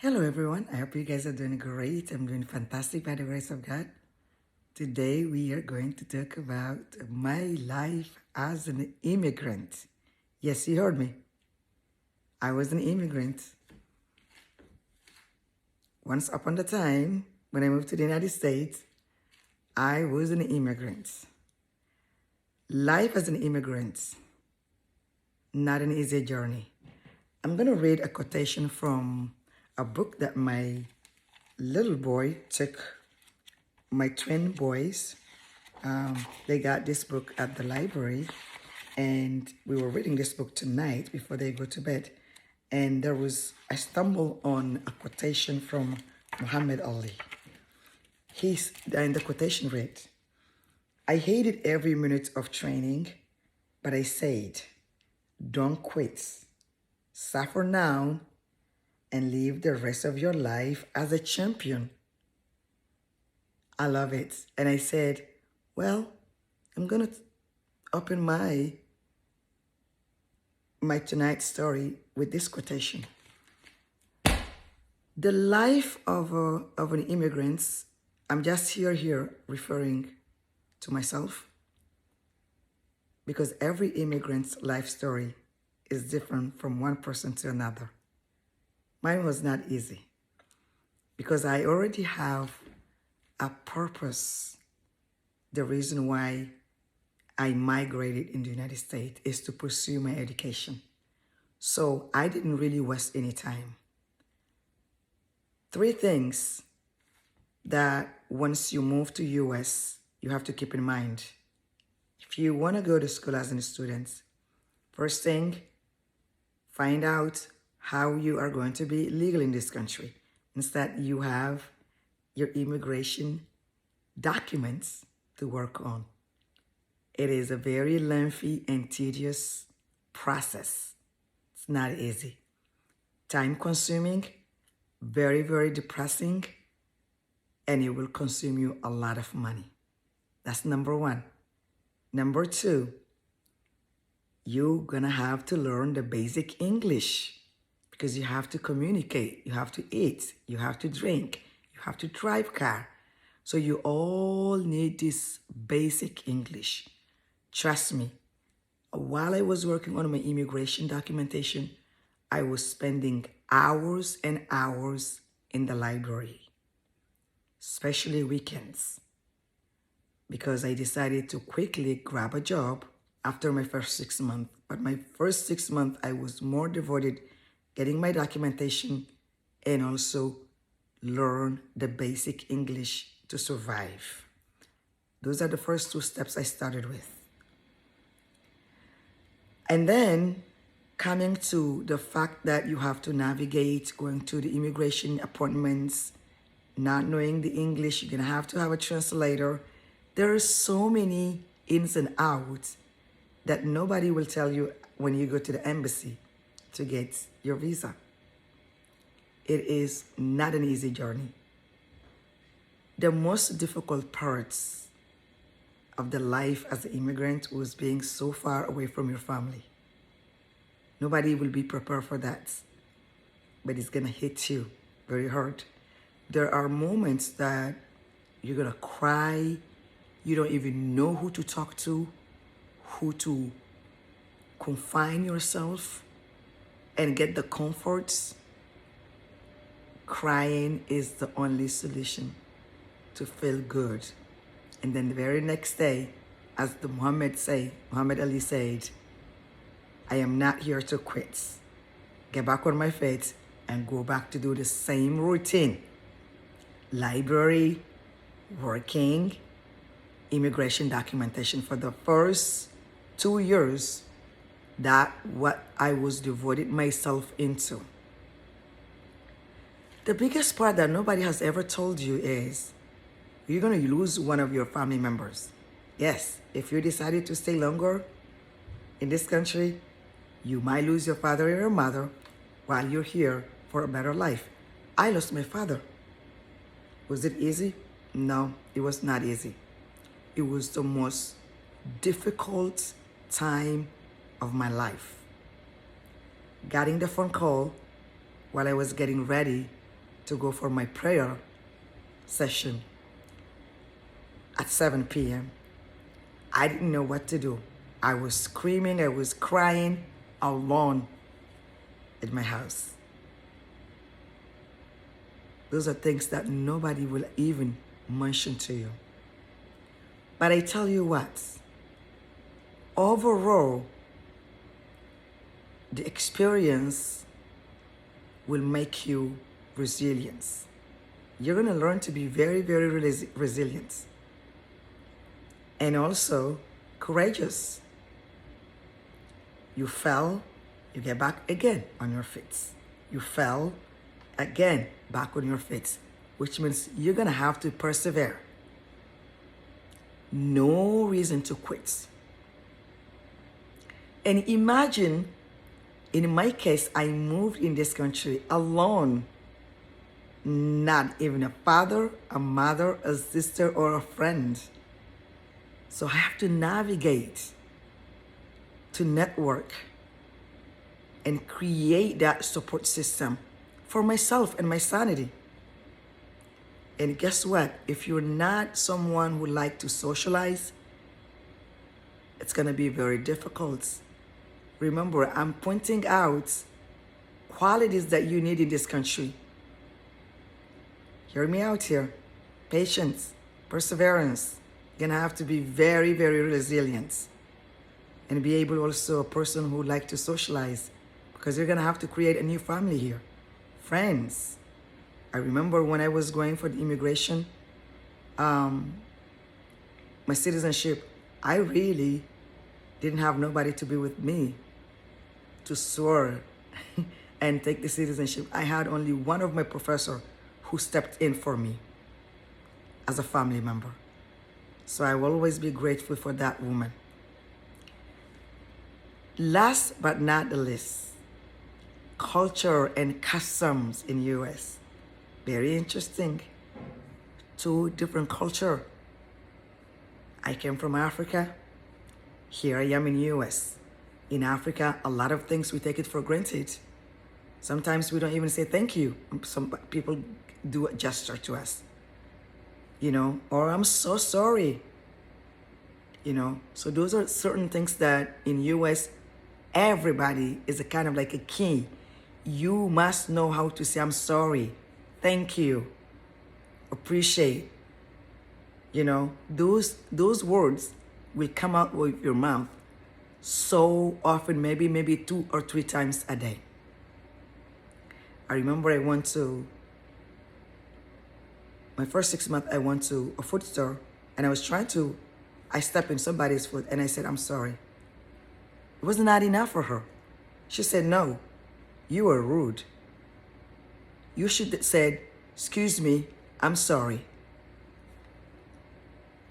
Hello everyone, I hope you guys are doing great. I'm doing fantastic by the grace of God. Today we are going to talk about my life as an immigrant. Yes, you heard me. I was an immigrant. Once upon a time, when I moved to the United States, I was an immigrant. Life as an immigrant, not an easy journey. I'm going to read a quotation from a book that my little boy took. My twin boys, they got this book at the library, and we were reading this book tonight before they go to bed. And I stumbled on a quotation from Muhammad Ali. And the quotation read, "I hated every minute of training, but I said, don't quit. Suffer now and live the rest of your life as a champion." I love it. And I said, well, I'm going to open my tonight's story with this quotation. The life of an immigrant, I'm just here referring to myself, because every immigrant's life story is different from one person to another. Mine was not easy because I already have a purpose. The reason why I migrated in the United States is to pursue my education. So I didn't really waste any time. 3 things that once you move to US, you have to keep in mind. If you want to go to school as a student, first thing, find out how you are going to be legal in this country. Instead, you have your immigration documents to work on. It is a very lengthy and tedious process. It's not easy. Time consuming, very, very depressing, and it will consume you a lot of money. That's number 1. Number 2, you're gonna have to learn the basic English because you have to communicate, you have to eat, you have to drink, you have to drive car. So you all need this basic English. Trust me, while I was working on my immigration documentation, I was spending hours and hours in the library, especially weekends, because I decided to quickly grab a job after my first 6 months. But my first 6 months, I was more devoted getting my documentation and also learn the basic English to survive. Those are the first 2 steps I started with. And then coming to the fact that you have to navigate going to the immigration appointments, not knowing the English, you're gonna have to have a translator. There are so many ins and outs that nobody will tell you when you go to the embassy to get your visa. It is not an easy journey. The most difficult parts of the life as an immigrant was being so far away from your family. Nobody will be prepared for that, but it's gonna hit you very hard. There are moments that you're gonna cry, you don't even know who to talk to, who to confine yourself and get the comforts. Crying is the only solution to feel good. And then the very next day, as the Muhammad Ali said, I am not here to quit. Get back on my feet and go back to do the same routine. Library, working, immigration documentation for the first 2 years. That's what I was devoted myself into. The biggest part that nobody has ever told you is you're going to lose one of your family members. Yes, if you decided to stay longer in this country, you might lose your father or your mother while you're here for a better life. I lost my father. Was it easy? No, it was not easy. It was the most difficult time of my life. Getting the phone call while I was getting ready to go for my prayer session at 7 p.m. I didn't know what to do. I was screaming, I was crying alone at my house. Those are things that nobody will even mention to you. But I tell you what, overall, the experience will make you resilient. You're going to learn to be very, very resilient. And also courageous. You fell, you get back again on your feet. You fell again back on your feet, which means you're going to have to persevere. No reason to quit. And imagine, in my case, I moved in this country alone. Not even a father, a mother, a sister, or a friend. So I have to navigate, to network, and create that support system for myself and my sanity. And guess what? If you're not someone who likes to socialize, it's going to be very difficult. Remember, I'm pointing out qualities that you need in this country. Hear me out here. Patience, perseverance. You're going to have to be very, very resilient. And be able also a person who likes to socialize, because you're going to have to create a new family here. Friends. I remember when I was going for the immigration, my citizenship, I really didn't have nobody to be with me to soar and take the citizenship. I had only one of my professors who stepped in for me as a family member. So I will always be grateful for that woman. Last but not the least, culture and customs in US. Very interesting. Two different culture. I came from Africa. Here I am in US. In Africa, a lot of things we take it for granted. Sometimes we don't even say thank you. Some people do a gesture to us, or I'm so sorry, So those are certain things that in US, everybody is a kind of like a key. You must know how to say I'm sorry, thank you, appreciate. Those words will come out with your mouth so often, maybe 2 or 3 times a day. I remember I went to, my first 6 months, I went to a food store and I stepped in somebody's food and I said, I'm sorry. It was not enough for her. She said, no, you were rude. You should have said, excuse me, I'm sorry.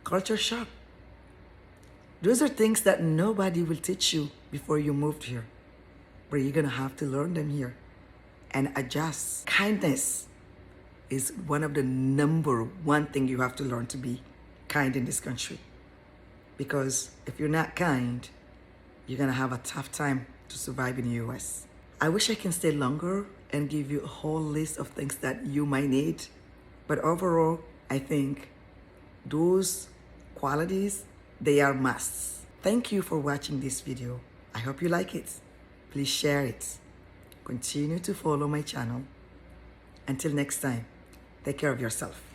Culture shock. Those are things that nobody will teach you before you moved here. But you're going to have to learn them here and adjust. Kindness is one of the number one thing you have to learn, to be kind in this country. Because if you're not kind, you're going to have a tough time to survive in the US. I wish I can stay longer and give you a whole list of things that you might need. But overall, I think those qualities, they are musts. Thank you for watching this video. I hope you like it. Please share it. Continue to follow my channel. Until next time, take care of yourself.